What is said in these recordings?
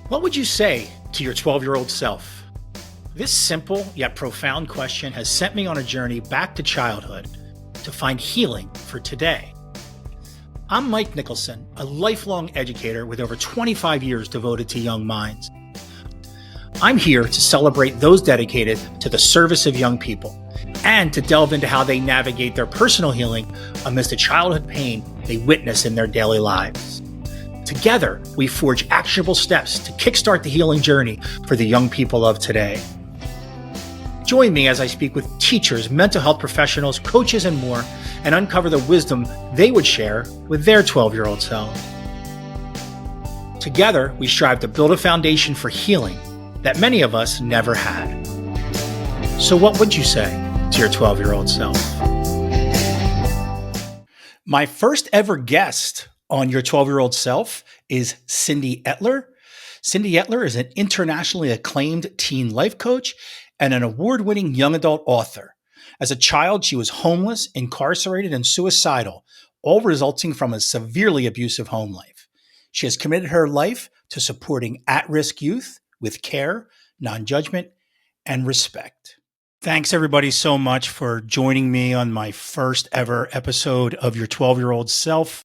What would you say to your 12-year-old self? This simple yet profound question has sent me on a journey back to childhood to find healing for today. I'm Mike Nicholson, a lifelong educator with over 25 years devoted to young minds. I'm here to celebrate those dedicated to the service of young people and to delve into how they navigate their personal healing amidst the childhood pain they witness in their daily lives. Together, we forge actionable steps to kickstart the healing journey for the young people of today. Join me as I speak with teachers, mental health professionals, coaches, and more, and uncover the wisdom they would share with their 12-year-old selves. Together, we strive to build a foundation for healing that many of us never had. So what would you say to your 12-year-old self? My first ever guest on your 12-year-old self is Cyndy Etler. Cyndy Etler is an internationally acclaimed teen life coach and an award-winning young adult author. As a child, she was homeless, incarcerated, and suicidal, all resulting from a severely abusive home life. She has committed her life to supporting at-risk youth with care, non-judgment, and respect. Thanks, everybody, so much for joining me on my first ever episode of Your 12-Year-Old Self.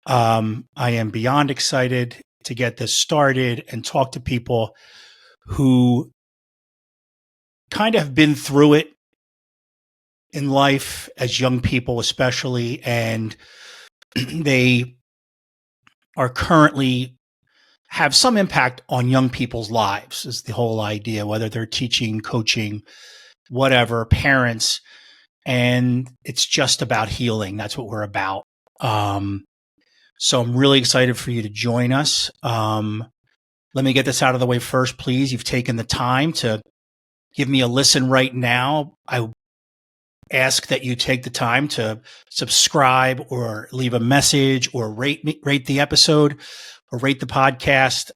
I am beyond excited to get this started and talk to people who kind of have been through it in life as young people, especially, and they are currently have some impact on young people's lives is the whole idea, whether they're teaching, coaching, whatever, parents, and it's just about healing. That's what we're about. So I'm really excited for you to join us. Let me get this out of the way first, please. You've taken the time to give me a listen right now. I ask that you take the time to subscribe or leave a message or rate the episode or rate the podcast,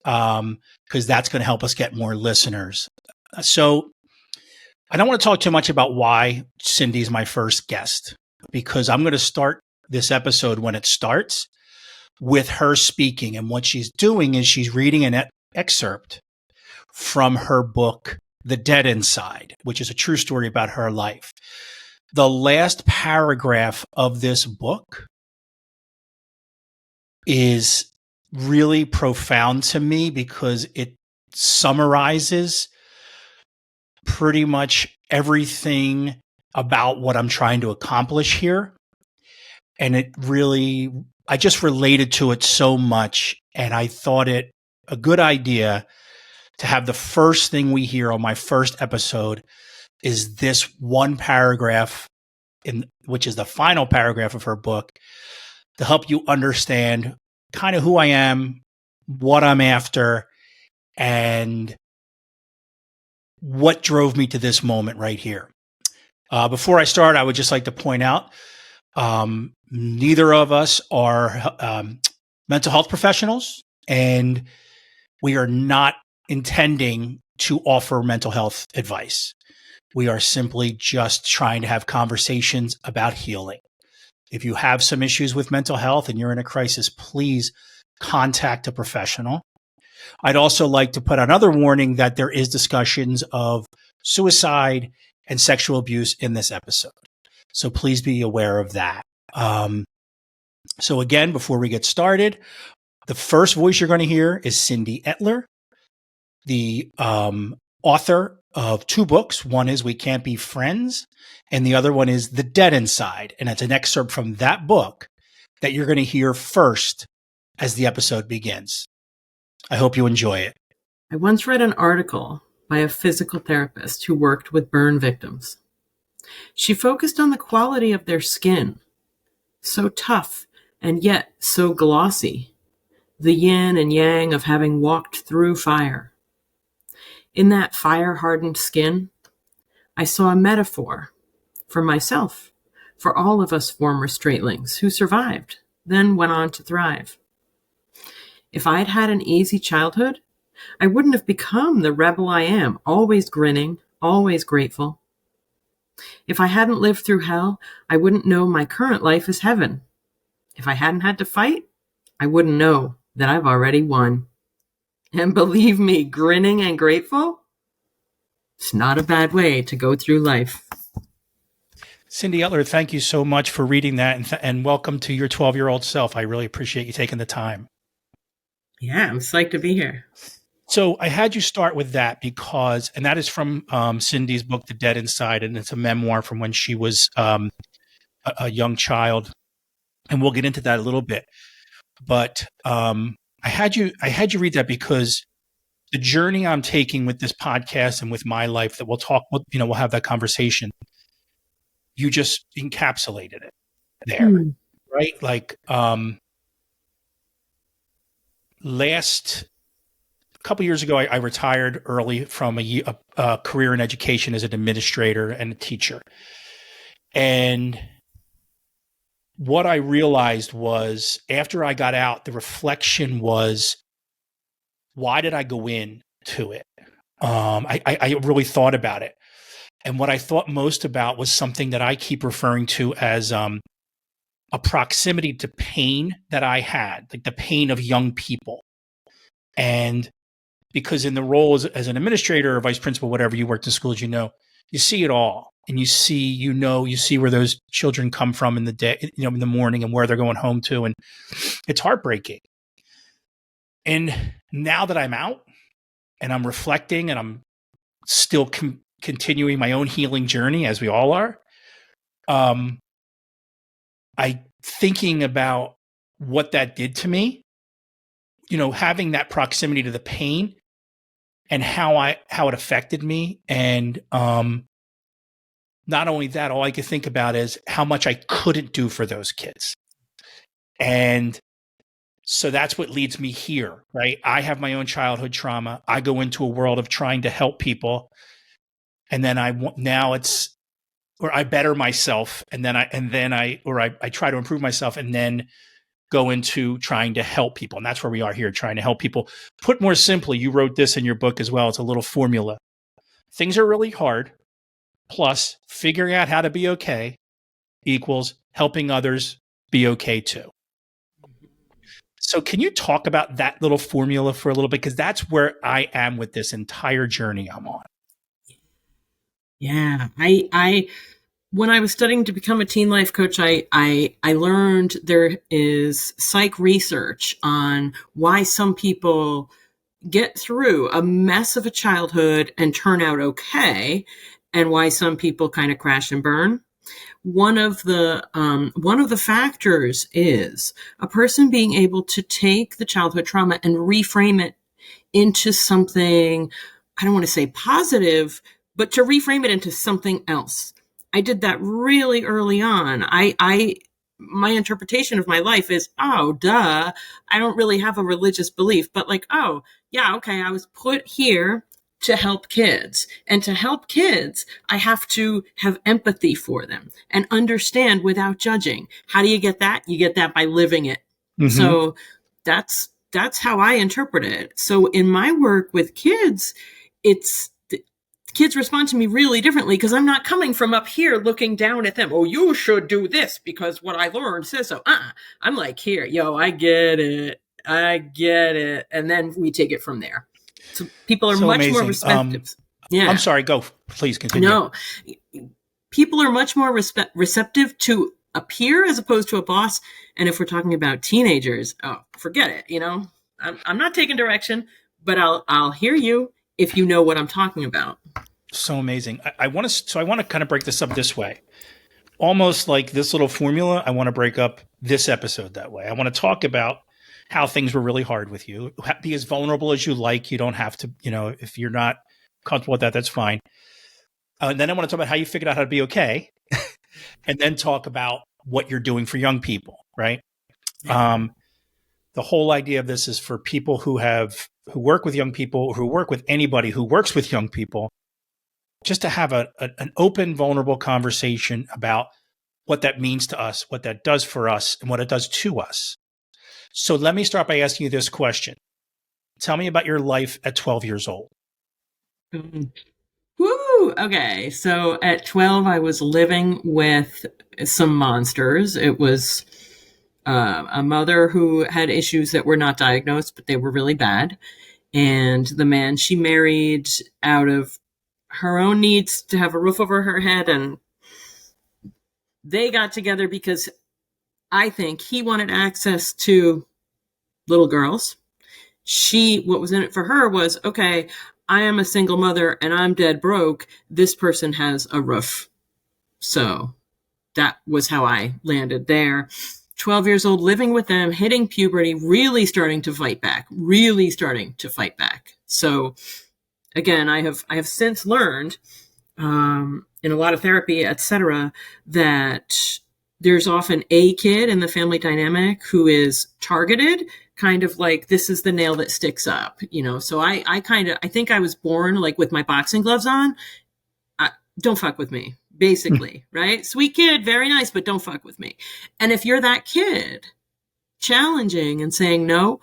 because that's going to help us get more listeners. So I don't want to talk too much about why Cyndy is my first guest, because I'm going to start this episode when it starts with her speaking. And what she's doing is she's reading an excerpt from her book, The Dead Inside, which is a true story about her life. The last paragraph of this book is really profound to me because it summarizes pretty much everything about what I'm trying to accomplish here. And I just related to it so much. And I thought it a good idea to have the first thing we hear on my first episode is this one paragraph, which is the final paragraph of her book, to help you understand kind of who I am, what I'm after, and what drove me to this moment right here. Before I start, I would just like to point out, neither of us are mental health professionals, and we are not intending to offer mental health advice. We are simply just trying to have conversations about healing. If you have some issues with mental health and you're in a crisis, please contact a professional. I'd also like to put another warning that there is discussions of suicide and sexual abuse in this episode. So please be aware of that. So again, before we get started, the first voice you're going to hear is Cyndy Etler, the author of two books. One is We Can't Be Friends, and the other one is The Dead Inside. And it's an excerpt from that book that you're going to hear first as the episode begins. I hope you enjoy it. I once read an article by a physical therapist who worked with burn victims. She focused on the quality of their skin, so tough and yet so glossy, the yin and yang of having walked through fire. In that fire-hardened skin, I saw a metaphor for myself, for all of us former straightlings who survived, then went on to thrive. If I'd had an easy childhood, I wouldn't have become the rebel I am, always grinning, always grateful. If I hadn't lived through hell, I wouldn't know my current life is heaven. If I hadn't had to fight, I wouldn't know that I've already won. And believe me, grinning and grateful, it's not a bad way to go through life. Cyndy Etler, thank you so much for reading that, and welcome to your 12-year-old self. I really appreciate you taking the time. Yeah, I'm psyched to be here. So I had you start with that because, and that is from Cyndy's book, The Dead Inside, and it's a memoir from when she was a young child, and we'll get into that a little bit. But I had you read that because the journey I'm taking with this podcast and with my life that we'll have that conversation. You just encapsulated it there, right? Like last couple years ago, I retired early from a career in education as an administrator and a teacher. And what I realized was after I got out, the reflection was, why did I go into it? I really thought about it. And what I thought most about was something that I keep referring to as a proximity to pain that I had, like the pain of young people. And because in the role as an administrator or vice principal, whatever, you worked in schools, you see it all. And you see where those children come from in the day, in the morning, and where they're going home to. And it's heartbreaking. And now that I'm out and I'm reflecting and I'm still continuing my own healing journey, as we all are, I thinking about what that did to me, having that proximity to the pain and how it affected me. And not only that, all I could think about is how much I couldn't do for those kids. And so that's what leads me here, right? I have my own childhood trauma. I go into a world of trying to help people. And then I better myself, and then I try to improve myself, and then go into trying to help people. And that's where we are here, trying to help people. Put more simply, you wrote this in your book as well. It's a little formula. Things are really hard, plus figuring out how to be okay equals helping others be okay too. So can you talk about that little formula for a little bit? Because that's where I am with this entire journey I'm on. Yeah, I when I was studying to become a teen life coach, I learned there is psych research on why some people get through a mess of a childhood and turn out okay, and why some people kind of crash and burn. One of the factors is a person being able to take the childhood trauma and reframe it into something, I don't want to say positive, but to reframe it into something else. I did that really early on. My interpretation of my life is, oh, duh, I don't really have a religious belief, but like, oh, yeah, okay, I was put here to help kids. And to help kids, I have to have empathy for them and understand without judging. How do you get that? You get that by living it. Mm-hmm. So that's how I interpret it. So in my work with kids, kids respond to me really differently because I'm not coming from up here looking down at them. Oh, you should do this because what I learned says so. I'm like, here, yo, I get it. And then we take it from there. So people are much more receptive. Yeah. I'm sorry. Go. Please continue. No. People are much more receptive to a peer as opposed to a boss. And if we're talking about teenagers, oh, forget it. I'm not taking direction, but I'll hear you if you know what I'm talking about. So amazing. I want to kind of break this up this way. Almost like this little formula, I want to break up this episode that way. I want to talk about how things were really hard with you. Be as vulnerable as you like. You don't have to, if you're not comfortable with that, that's fine. And then I want to talk about how you figured out how to be okay. And then talk about what you're doing for young people, right? Yeah. The whole idea of this is for people who work with young people, who work with anybody who works with young people, just to have an open, vulnerable conversation about what that means to us, what that does for us, and what it does to us. So let me start by asking you this question. Tell me about your life at 12 years old. Woo! Okay. So at 12, I was living with some monsters. It was a mother who had issues that were not diagnosed, but they were really bad. And the man she married out of her own needs to have a roof over her head, and they got together because I think he wanted access to little girls. What was in it for her was, okay, I am a single mother and I'm dead broke. This person has a roof. So that was how I landed there. 12 years old, living with them, hitting puberty, really starting to fight back. So again, I have since learned in a lot of therapy, etc., that there's often a kid in the family dynamic who is targeted, kind of like, this is the nail that sticks up, So I think I was born like with my boxing gloves on. Don't fuck with me, basically, right? Sweet kid, very nice, but don't fuck with me. And if you're that kid, challenging and saying no,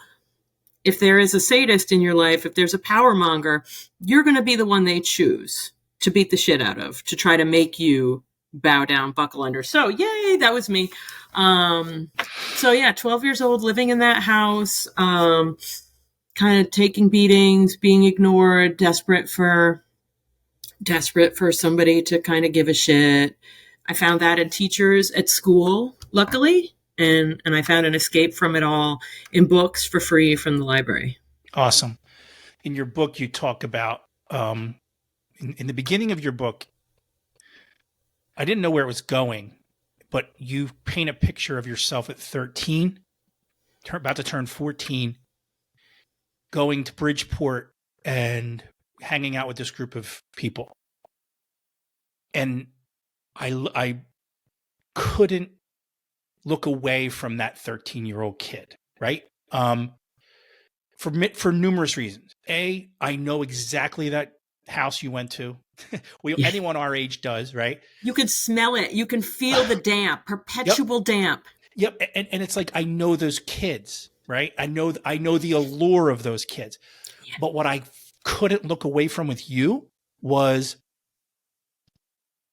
if there is a sadist in your life, if there's a power monger, you're going to be the one they choose to beat the shit out of, to try to make you bow down, buckle under. So yay, that was me. 12 years old, living in that house, kind of taking beatings, being ignored, desperate for somebody to kind of give a shit. I found that in teachers at school, luckily. And I found an escape from it all in books for free from the library. Awesome. In your book, you talk about, in the beginning of your book, I didn't know where it was going, but you paint a picture of yourself at 13, about to turn 14, going to Bridgeport and hanging out with this group of people. And I couldn't look away from that 13-year-old kid, right? For numerous reasons. A, I know exactly that house you went to. Anyone our age does, right? You can smell it. You can feel the damp, perpetual damp. Yep. And it's like, I know those kids, right? I know the allure of those kids. Yeah. But what I couldn't look away from with you was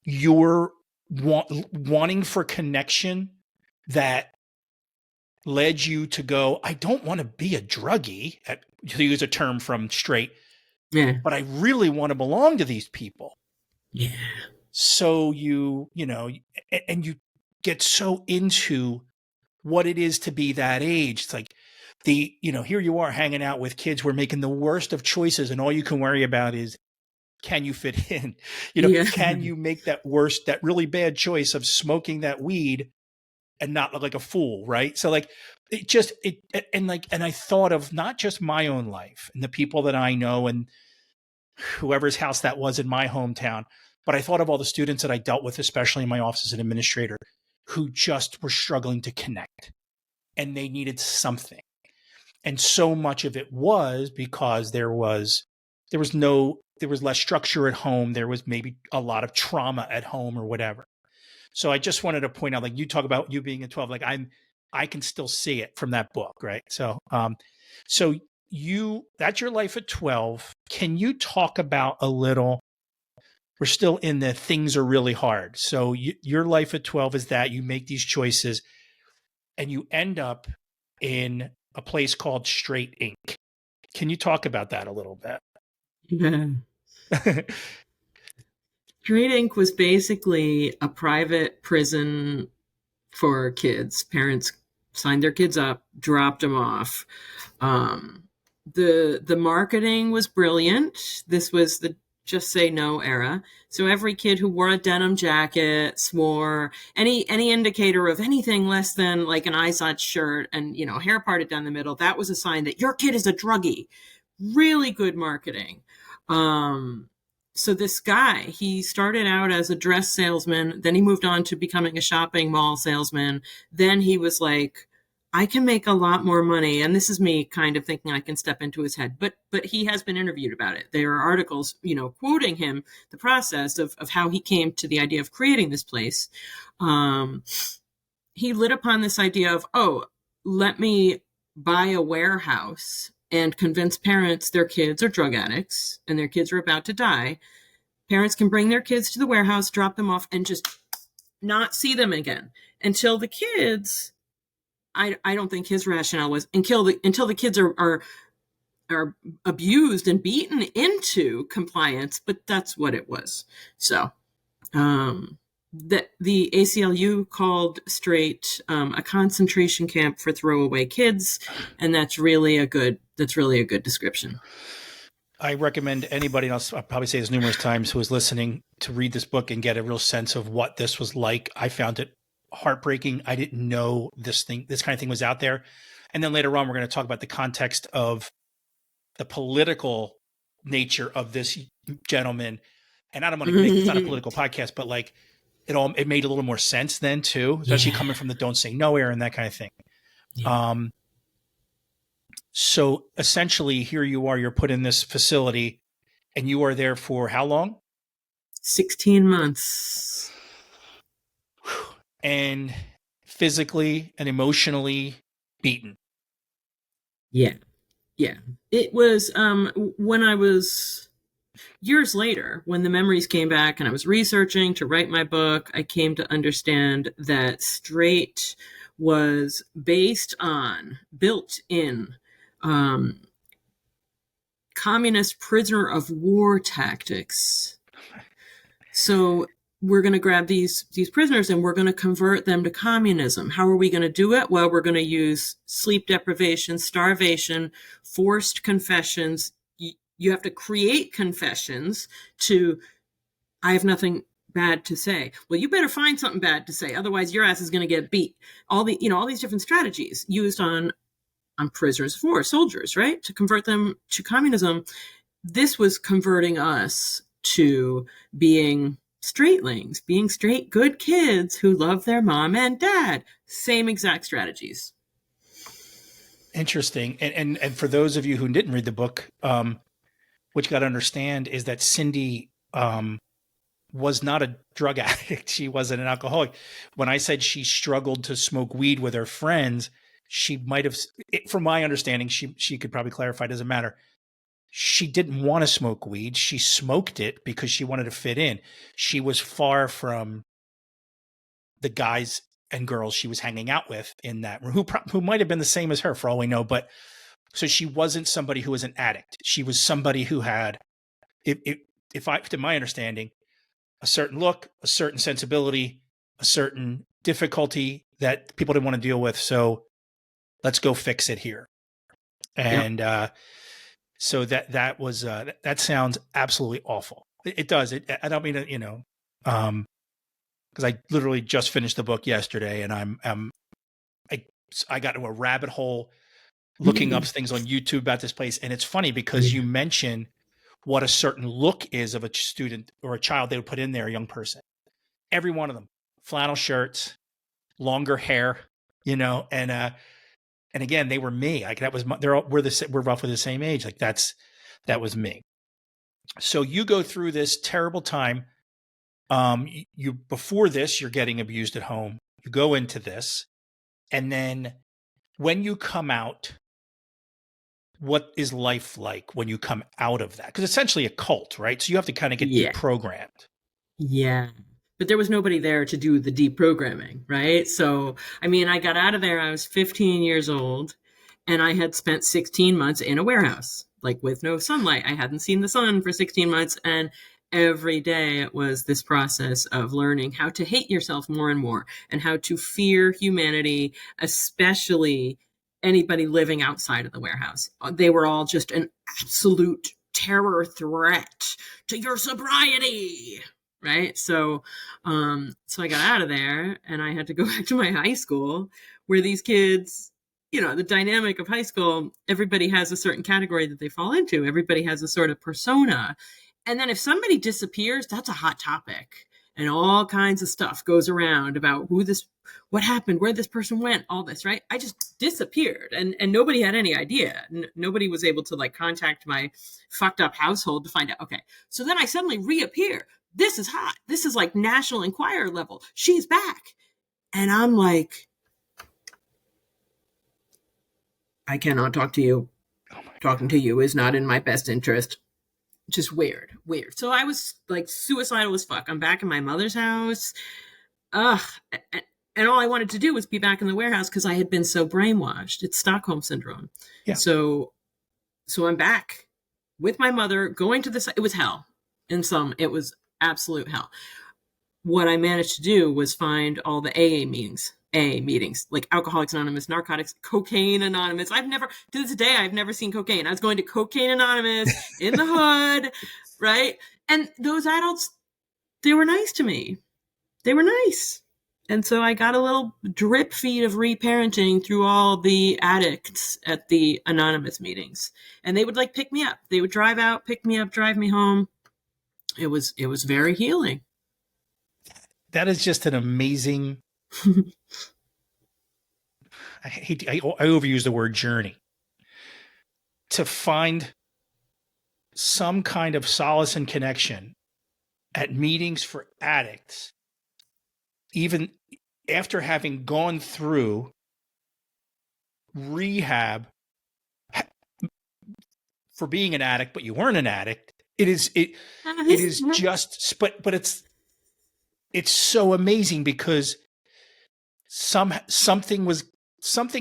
your wanting for connection that led you to go, I don't want to be a druggie, to use a term from Straight, but I really want to belong to these people. Yeah. So you get so into what it is to be that age. It's like here you are hanging out with kids who are making the worst of choices, and all you can worry about is, can you fit in? Can you make that really bad choice of smoking that weed and not look like a fool, right? So like and I thought of not just my own life and the people that I know and whoever's house that was in my hometown, but I thought of all the students that I dealt with, especially in my office as an administrator, who just were struggling to connect and they needed something. And so much of it was because there was less structure at home. There was maybe a lot of trauma at home or whatever. So I just wanted to point out, like you talk about you being at 12, like I can still see it from that book, right? So, that's your life at 12. Can you talk about a little, we're still in the things are really hard. So your life at 12 is that you make these choices and you end up in a place called Straight Inc. Can you talk about that a little bit? Yeah. Straight Inc. was basically a private prison for kids. Parents signed their kids up, dropped them off. The marketing was brilliant. This was the just say no era. So every kid who wore a denim jacket, swore, any indicator of anything less than like an Izod shirt and, hair parted down the middle, that was a sign that your kid is a druggie. Really good marketing. So this guy, he started out as a dress salesman. Then he moved on to becoming a shopping mall salesman. Then he was like, I can make a lot more money. And this is me kind of thinking I can step into his head. But he has been interviewed about it. There are articles, quoting him, the process of how he came to the idea of creating this place. He lit upon this idea of, let me buy a warehouse and convince parents their kids are drug addicts and their kids are about to die. Parents can bring their kids to the warehouse, drop them off, and just not see them again until the kids, I don't think his rationale was until the kids are are abused and beaten into compliance, but that's what it was. So the ACLU called straight a concentration camp for throwaway kids, and that's really a good description. I recommend anybody else, I'll probably say this numerous times, who is listening to read this book and get a real sense of what this was like. I found it heartbreaking. I didn't know this kind of thing was out there. And then later on, we're going to talk about the context of the political nature of this gentleman. And I don't want to make this not a political podcast, but like it made a little more sense then too, especially coming from the Don't Say No era and that kind of thing. Yeah. So essentially here you are, you're put in this facility and you are there for how long? 16 months. And physically and emotionally beaten. Yeah. Yeah. It was when I was years later, when the memories came back and I was researching to write my book, I came to understand that straight was built in communist prisoner of war tactics. So we're going to grab these prisoners and we're going to convert them to communism. How are we going to do it? Well, we're going to use sleep deprivation, starvation, forced confessions. You have to create confessions to, I have nothing bad to say. Well, you better find something bad to say. Otherwise your ass is going to get beat. All these different strategies used on prisoners of war, soldiers, right? To convert them to communism. This was converting us to being straightlings, being straight, good kids who love their mom and dad. Same exact strategies. Interesting. And for those of you who didn't read the book, what you got to understand is that Cyndy was not a drug addict. She wasn't an alcoholic. When I said she struggled to smoke weed with her friends, she might have, from my understanding, she could probably clarify, it doesn't matter. She didn't want to smoke weed. She smoked it because she wanted to fit in. She was far from the guys and girls she was hanging out with in that room, who might have been the same as her for all we know. But so she wasn't somebody who was an addict. She was somebody who had, to my understanding, a certain look, a certain sensibility, a certain difficulty that people didn't want to deal with. So let's go fix it here. And, so that was that sounds absolutely awful. It does. I don't mean to, because I literally just finished the book yesterday, and I got into a rabbit hole looking up things on YouTube about this place, and it's funny because you mention what a certain look is of a student or a child they would put in there, a young person. Every one of them, flannel shirts, longer hair, and again, they were me. Like that was we're roughly the same age. Like that was me. So you go through this terrible time. Before this, you're getting abused at home. You go into this, and then when you come out, what is life like when you come out of that? Because it's essentially a cult, right? So you have to kind of get deprogrammed. Yeah. But there was nobody there to do the deprogramming, right? So, I mean, I got out of there, I was 15 years old, and I had spent 16 months in a warehouse, like with no sunlight. I hadn't seen the sun for 16 months, and every day it was this process of learning how to hate yourself more and more, and how to fear humanity, especially anybody living outside of the warehouse. They were all just an absolute terror threat to your sobriety. Right. So I got out of there and I had to go back to my high school where these kids, the dynamic of high school, everybody has a certain category that they fall into. Everybody has a sort of persona. And then if somebody disappears, that's a hot topic. And all kinds of stuff goes around about what happened, where this person went, all this, right? I just disappeared and nobody had any idea. Nobody was able to contact my fucked up household to find out. Okay. So then I suddenly reappear. This is hot. This is like National Enquirer level. She's back. And I'm like, I cannot talk to you. Talking to you is not in my best interest. Just weird. So I was like suicidal as fuck. I'm back in my mother's house. Ugh. And all I wanted to do was be back in the warehouse because I had been so brainwashed. It's Stockholm syndrome. Yeah. So So I'm back with my mother going to this. It was hell. It was absolute hell. What I managed to do was find all the AA meetings, like Alcoholics Anonymous, Narcotics, Cocaine Anonymous. To this day, I've never seen cocaine. I was going to Cocaine Anonymous in the hood, right? And those adults, they were nice to me. They were nice. And so I got a little drip feed of reparenting through all the addicts at the anonymous meetings. And they would like pick me up. They would drive out, pick me up, drive me home. It was very healing. That is just an amazing. I overuse the word journey. To find some kind of solace and connection at meetings for addicts, even after having gone through rehab for being an addict, but you weren't an addict. It is just, but it's so amazing because something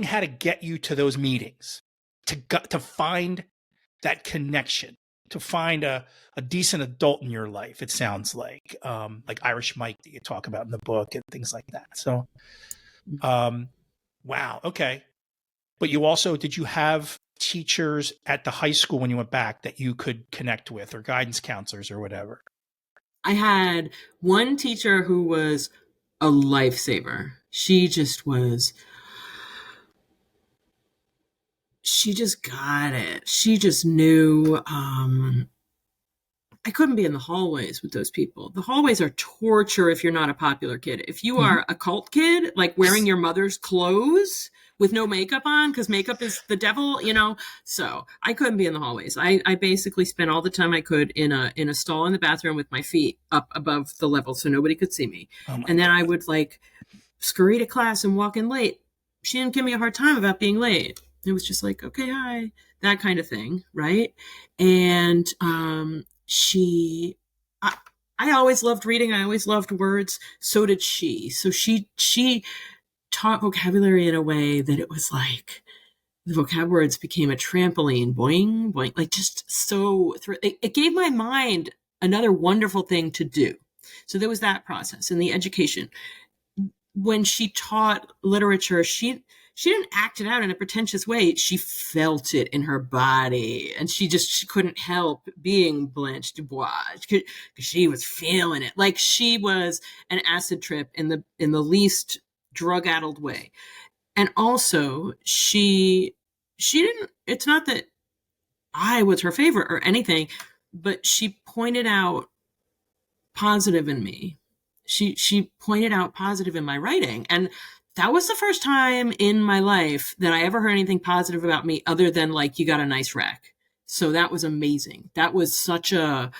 had to get you to those meetings to find that connection, to find a decent adult in your life. It sounds like Irish Mike that you talk about in the book and things like that. So, wow. Okay. But did you have teachers at the high school when you went back that you could connect with, or guidance counselors or whatever? I had one teacher who was a lifesaver. She just got it. She just knew. I couldn't be in the hallways with those people. The hallways are torture if you're not a popular kid. If you are a cult kid, like wearing your mother's clothes with no makeup on, because makeup is the devil, So I couldn't be in the hallways. I basically spent all the time I could in a stall in the bathroom with my feet up above the level so nobody could see me. And then I would like scurry to class and walk in late. She didn't give me a hard time about being late. It was just like, okay, hi, that kind of thing, right? And I always loved reading. I always loved words. So did she. So she taught vocabulary in a way that it was like the vocab words became a trampoline, boing, boing, like just so, it gave my mind another wonderful thing to do. So there was that process and the education. When she taught literature, she didn't act it out in a pretentious way. She felt it in her body, and she couldn't help being Blanche Dubois because she was feeling it. Like she was an acid trip in the least drug-addled way. And also, she didn't. It's not that I was her favorite or anything, but she pointed out positive in me. She pointed out positive in my writing. And that was the first time in my life that I ever heard anything positive about me other than like, you got a nice rack. So that was amazing. That was such a,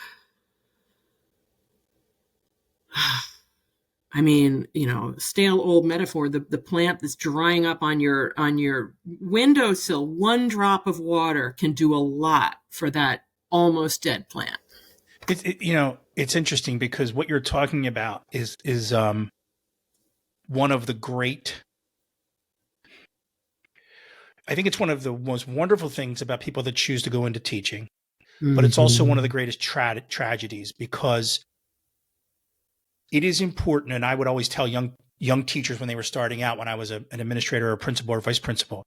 I mean, stale old metaphor, the plant that's drying up on your windowsill, one drop of water can do a lot for that almost dead plant. It's interesting because what you're talking about is one of the great. I think it's one of the most wonderful things about people that choose to go into teaching, but it's also one of the greatest tragedies because it is important. And I would always tell young teachers when they were starting out, when I was an administrator or a principal or vice principal,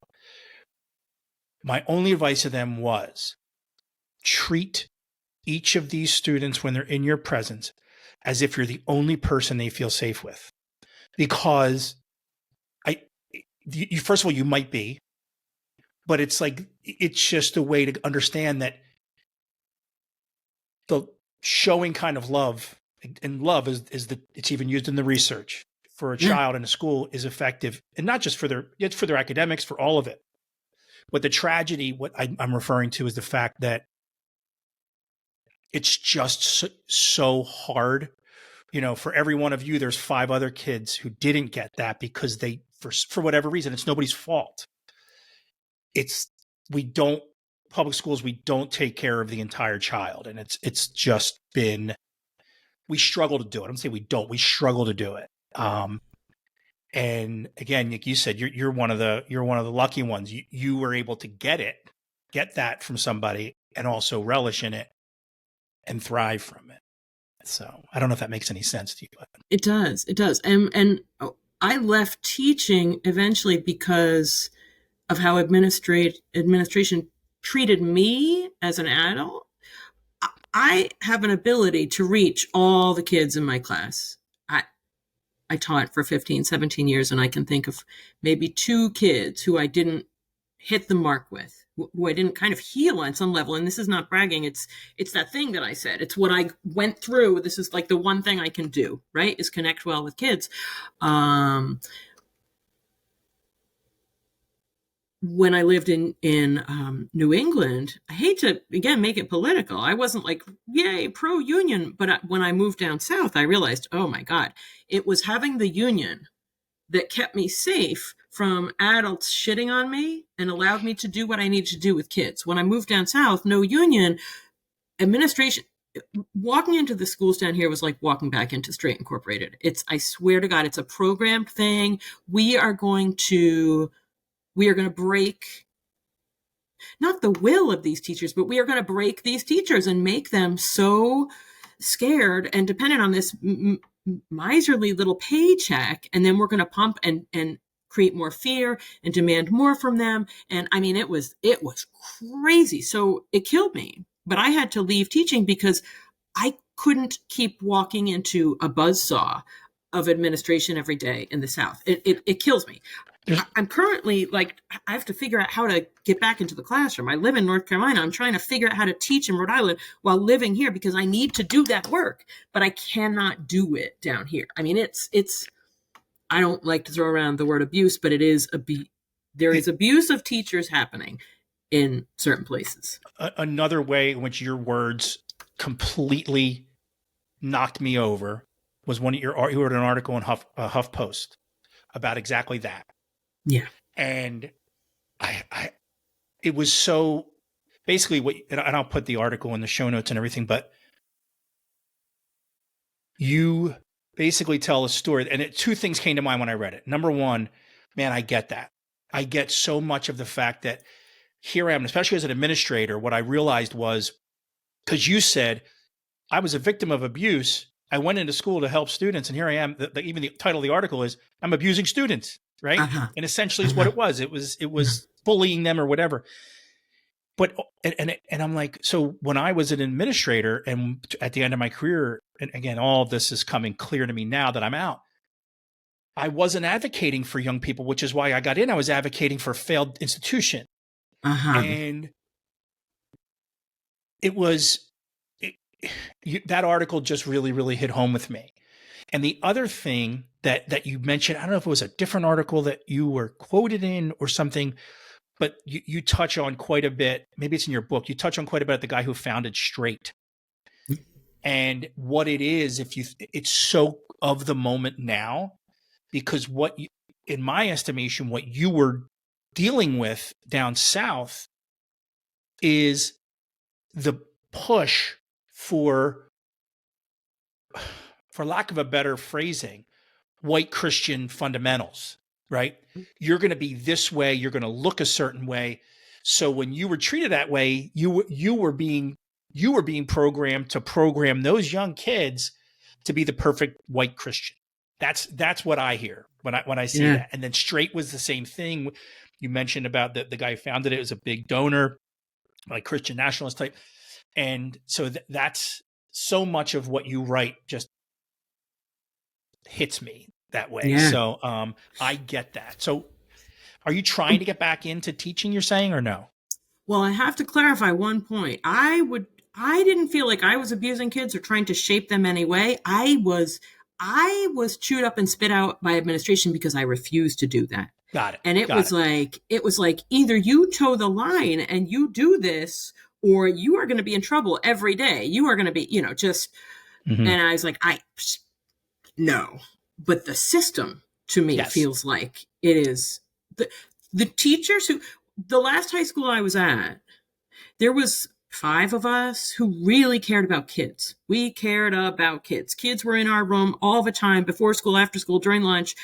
my only advice to them was treat each of these students when they're in your presence as if you're the only person they feel safe with. Because first of all, you might be, but it's just a way to understand that the showing kind of love, and love it's even used in the research for a child in a school, is effective, and not just for their academics, for all of it. But the tragedy, what I'm referring to, is the fact that it's just so hard. For every one of you, there's 5 other kids who didn't get that because they, for whatever reason, it's nobody's fault. Public schools, we don't take care of the entire child. And it's just been, we struggle to do it. I'm saying we don't, we struggle to do it. And again, like you said, you're one of the lucky ones. You were able to get it get that from somebody and also relish in it and thrive from it. So I don't know if that makes any sense to you. It does. It does. And I left teaching eventually because of how administration treated me as an adult. I have an ability to reach all the kids in my class. I taught for 15, 17 years, and I can think of maybe 2 kids who I didn't hit the mark with, who I didn't kind of heal on some level. And this is not bragging. It's that thing that I said. It's what I went through. This is like the one thing I can do, right? Is connect well with kids. When I lived in New England, I hate to, again, make it political. I wasn't like, yay, pro-union. But when I moved down south, I realized, oh my God, it was having the union that kept me safe from adults shitting on me and allowed me to do what I needed to do with kids. When I moved down south, no union, administration, walking into the schools down here was like walking back into Straight Incorporated. I swear to God, it's a programmed thing. We are going to break not the will of these teachers, but we are going to break these teachers and make them so scared and dependent on this miserly little paycheck. And then we're going to pump and create more fear and demand more from them. And I mean, it was crazy. So it killed me, but I had to leave teaching because I couldn't keep walking into a buzzsaw of administration every day in the South. It kills me. I'm currently like, I have to figure out how to get back into the classroom. I live in North Carolina. I'm trying to figure out how to teach in Rhode Island while living here because I need to do that work, but I cannot do it down here. I mean, I don't like to throw around the word abuse, but it is there is abuse of teachers happening in certain places. Another way in which your words completely knocked me over was when you wrote an article in HuffPost about exactly that. Yeah. And it was so basically and I'll put the article in the show notes and everything, but you basically tell a story. And 2 things came to mind when I read it. Number one, man, I get that. I get so much of the fact that here I am, especially as an administrator, what I realized was, because you said, I was a victim of abuse. I went into school to help students. And here I am. Even the title of the article is, I'm abusing students. Right. Uh-huh. And essentially is what it was. It was bullying them or whatever. But, and I'm like, so when I was an administrator and at the end of my career, and again, all of this is coming clear to me now that I'm out, I wasn't advocating for young people, which is why I got in. I was advocating for a failed institution. Uh-huh. And that article just really, really hit home with me. And the other thing that you mentioned, I don't know if it was a different article that you were quoted in or something, but you touch on quite a bit. Maybe it's in your book. You touch on quite a bit the guy who founded Straight. And what it is, it's so of the moment now, because in my estimation, what you were dealing with down south is the push for lack of a better phrasing, white Christian fundamentals, right? You're going to be this way. You're going to look a certain way. So when you were treated that way, you were being programmed to program those young kids to be the perfect white Christian. That's what I hear when I see that. And then Straight was the same thing. You mentioned about the guy who founded it was a big donor, like Christian nationalist type. And so that's so much of what you write just hits me that way. Yeah. So I get that. So are you trying to get back into teaching, you're saying, or no? Well, I have to clarify one point. I didn't feel like I was abusing kids or trying to shape them anyway. I was chewed up and spit out by administration because I refused to do that. Got it. And it was like either you toe the line and you do this, or you are going to be in trouble every day. You are going to be, just. Mm-hmm. And I was like, no. But the system to me feels like it is the teachers the last high school I was at, there was 5 of us who really cared about kids. We cared about kids. Kids were in our room all the time, before school, after school, during lunch,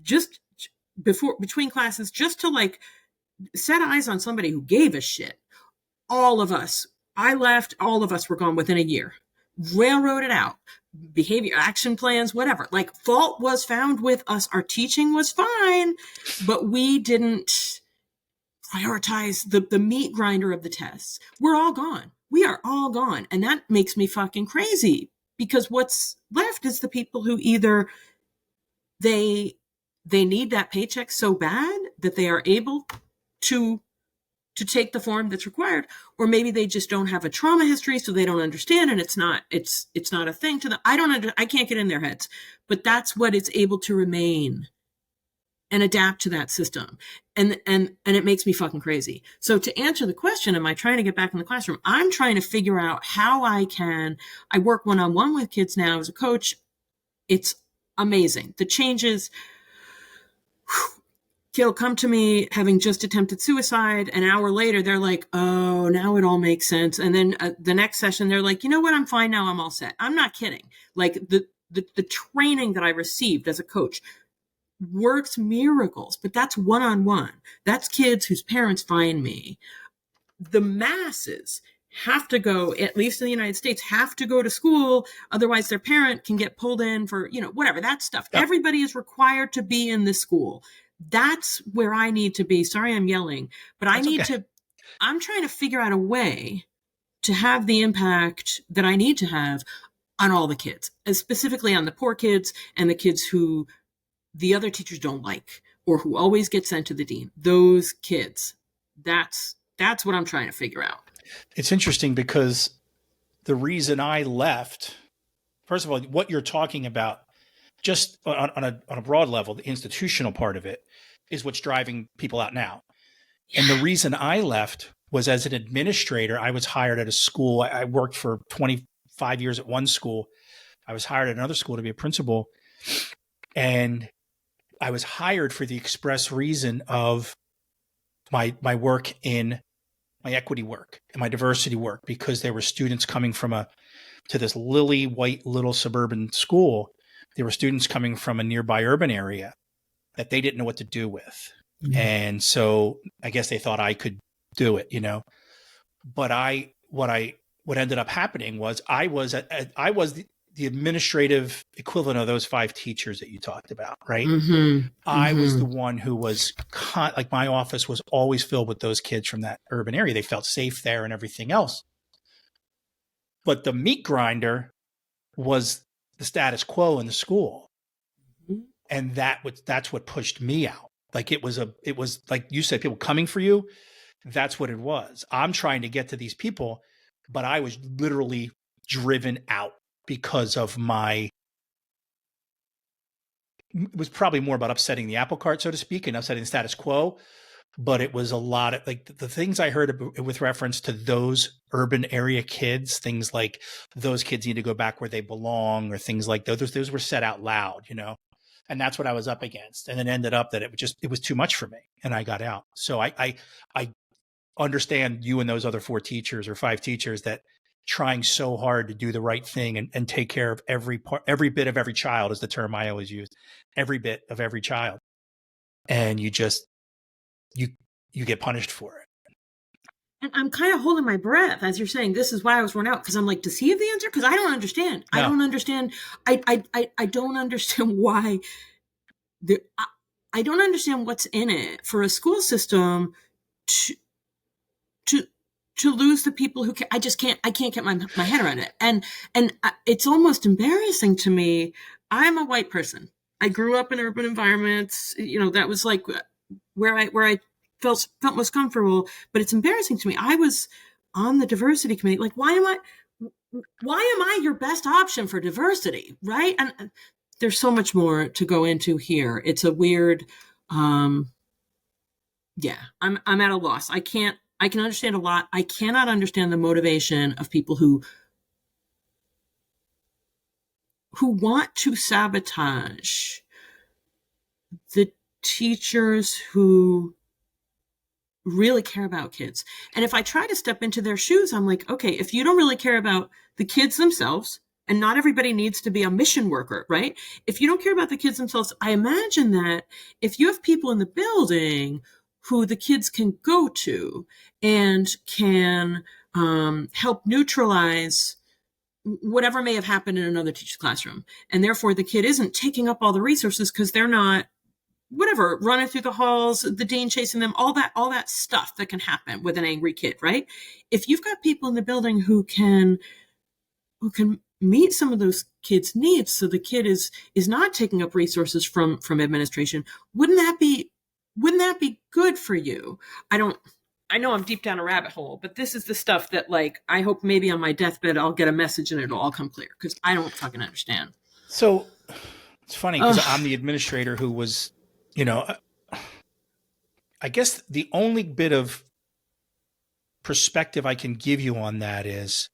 just between classes, just to like set eyes on somebody who gave a shit. all of us, I left, all of us were gone within a year. Railroaded out, behavior, action plans, whatever. Like, fault was found with us. Our teaching was fine, but we didn't prioritize the meat grinder of the tests. We're all gone. We are all gone. And that makes me fucking crazy, because what's left is the people who either they need that paycheck so bad that they are able to take the form that's required, or maybe they just don't have a trauma history, so they don't understand, and it's not a thing to them. I can't get in their heads, but that's what it's able to remain and adapt to that system. And it makes me fucking crazy. So to answer the question, am I trying to get back in the classroom? I'm trying to figure out how I work one-on-one with kids now as a coach. It's amazing. The changes. Kid will come to me having just attempted suicide. An hour later, they're like, oh, now it all makes sense. And then the next session, they're like, you know what? I'm fine now. I'm all set. I'm not kidding. Like, the training that I received as a coach works miracles, but that's one-on-one. That's kids whose parents find me. The masses have to go, at least in the United States, have to go to school. Otherwise, their parent can get pulled in for, whatever, that stuff. Yep. Everybody is required to be in this school. That's where I need to be. Sorry, I'm yelling, but I'm trying to figure out a way to have the impact that I need to have on all the kids, and specifically on the poor kids and the kids who the other teachers don't like, or who always get sent to the dean. Those kids. That's what I'm trying to figure out. It's interesting because the reason I left, first of all, what you're talking about, just on a broad level, the institutional part of it is what's driving people out now. Yeah. And the reason I left was, as an administrator, I was hired at a school. I worked for 25 years at one school. I was hired at another school to be a principal. And I was hired for the express reason of my work in my equity work and my diversity work, because there were students coming to this lily white little suburban school. There were students coming from a nearby urban area that they didn't know what to do with. Mm-hmm. And so I guess they thought I could do it, but what ended up happening was I was the administrative equivalent of those 5 teachers that you talked about, right? Mm-hmm. I was the one who was like, my office was always filled with those kids from that urban area. They felt safe there and everything else. But the meat grinder was the status quo in the school. Mm-hmm. And that's what pushed me out. Like, it was like you said, people coming for you. That's what it was. I'm trying to get to these people, but I was literally driven out because of it was probably more about upsetting the apple cart, so to speak, and upsetting the status quo. But it was a lot of, like, the things I heard with reference to those urban area kids, things like those kids need to go back where they belong, or things like those were said out loud, and that's what I was up against. And it ended up that it was too much for me, and I got out. So I understand you and those other 4 teachers or 5 teachers that trying so hard to do the right thing and take care of every bit of every child is the term I always use, every bit of every child. And you get punished for it. And I'm kind of holding my breath as you're saying, this is why I was run out. Cause I'm like, does he have the answer? Cause I don't understand. No. I don't understand. I don't understand why I don't understand what's in it for a school system to lose the people who I can't get my head around it. And it's almost embarrassing to me. I'm a white person. I grew up in urban environments. That was like where I felt most comfortable, but it's embarrassing to me. I was on the diversity committee. Like, why am I your best option for diversity? Right. And there's so much more to go into here. It's a weird, I'm at a loss. I can understand a lot. I cannot understand the motivation of people who want to sabotage the teachers who really care about kids. And if I try to step into their shoes, I'm like, okay, if you don't really care about the kids themselves, and not everybody needs to be a mission worker, right? If you don't care about the kids themselves, I imagine that if you have people in the building who the kids can go to and can help neutralize whatever may have happened in another teacher's classroom. And therefore, the kid isn't taking up all the resources because they're not, whatever, running through the halls, the dean chasing them, all that stuff that can happen with an angry kid, right? If you've got people in the building who can meet some of those kids' needs, so the kid is not taking up resources from administration, wouldn't that be good for you? I know I'm deep down a rabbit hole, but this is the stuff that, like, I hope maybe on my deathbed I'll get a message and it'll all come clear, because I don't fucking understand. So it's funny because I'm the administrator who was, I guess the only bit of perspective I can give you on that is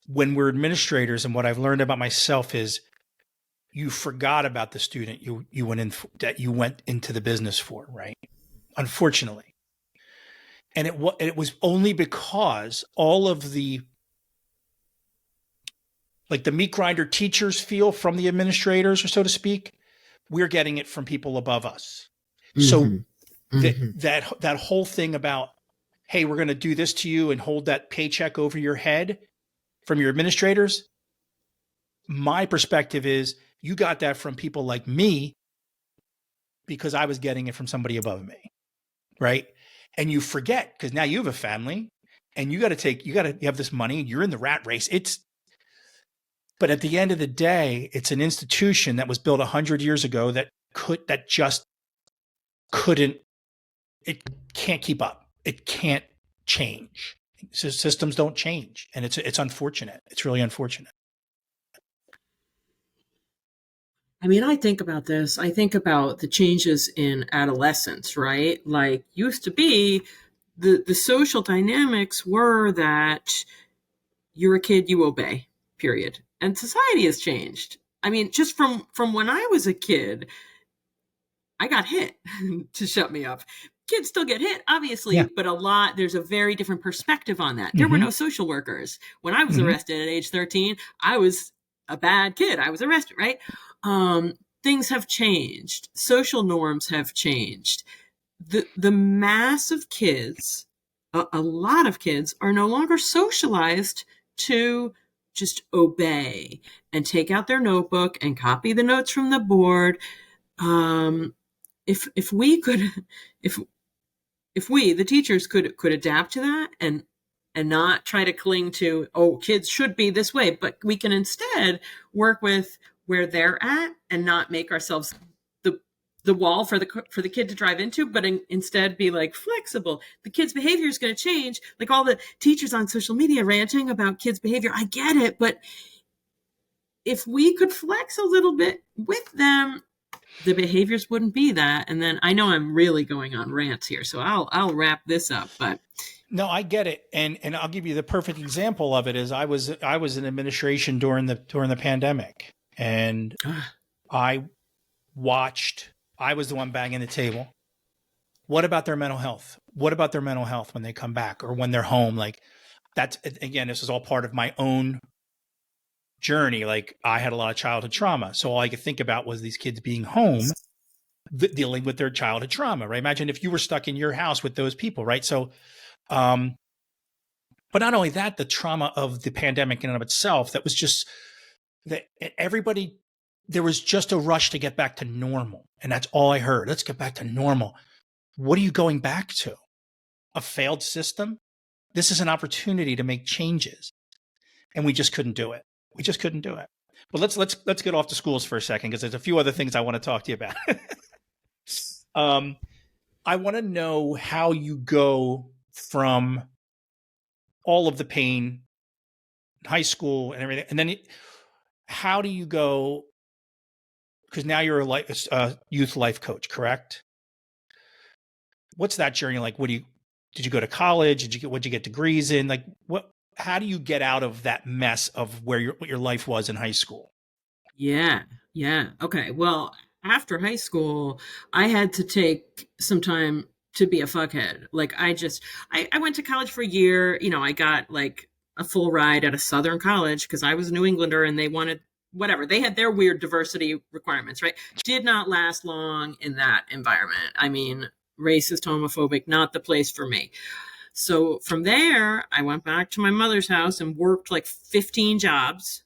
when we're administrators, and what I've learned about myself is you forgot about the student you went into the business for, right? Unfortunately. And it was only because all of the, like, the meat grinder teachers feel from the administrators, or so to speak, we're getting it from people above us. So that whole thing about, hey, we're going to do this to you and hold that paycheck over your head from your administrators, my perspective is you got that from people like me because I was getting it from somebody above me, right? And you forget, because now you have a family and you have this money and you're in the rat race. But at the end of the day, it's an institution that was built 100 years ago that it can't keep up. It can't change. So systems don't change. And it's unfortunate. It's really unfortunate. I mean, I think about this. I think about the changes in adolescence, right? Like, used to be the social dynamics were that you're a kid, you obey, period. And society has changed. I mean, just from when I was a kid, I got hit to shut me up. Kids still get hit, obviously, but there's a very different perspective on that. There were no social workers. When I was arrested at age 13, I was a bad kid. I was arrested, right? Things have changed. Social norms have changed. The mass of kids, a lot of kids, are no longer socialized to just obey and take out their notebook and copy the notes from the board. If we, the teachers, could adapt to that and not try to cling to, oh, kids should be this way, but we can instead work with where they're at and not make ourselves the wall for the kid to drive into, but instead be like flexible. The kid's behavior is going to change. Like all the teachers on social media ranting about kids' behavior, I get it, but if we could flex a little bit with them, the behaviors wouldn't be that. And then I know I'm really going on rants here, so I'll wrap this up. But no, I get it, and I'll give you the perfect example of it. Is I was in administration during the pandemic, and I was the one banging the table. What about their mental health? What about their mental health when they come back or when they're home? Like, that's, again, this is all part of my own journey. Like, I had a lot of childhood trauma. So all I could think about was these kids being home, dealing with their childhood trauma, right? Imagine if you were stuck in your house with those people, right? So, but not only that, the trauma of the pandemic in and of itself, that was just that everybody, there was just a rush to get back to normal. And that's all I heard. Let's get back to normal. What are you going back to? A failed system? This is an opportunity to make changes. And we just couldn't do it. We just couldn't do it. But let's get off the schools for a second, because there's a few other things I want to talk to you about. I want to know how you go from all of the pain, high school and everything, and then how do you go, because now you're a youth life coach, correct? What's that journey like? Did you go to college? What'd you get degrees in? Like, how do you get out of that mess of what your life was in high school? Yeah. Okay. Well, after high school, I had to take some time to be a fuckhead. Like, I went to college for a year. I got like a full ride at a Southern college because I was a New Englander and they wanted whatever. They had their weird diversity requirements, right? Did not last long in that environment. I mean, racist, homophobic, not the place for me. So from there, I went back to my mother's house and worked like 15 jobs.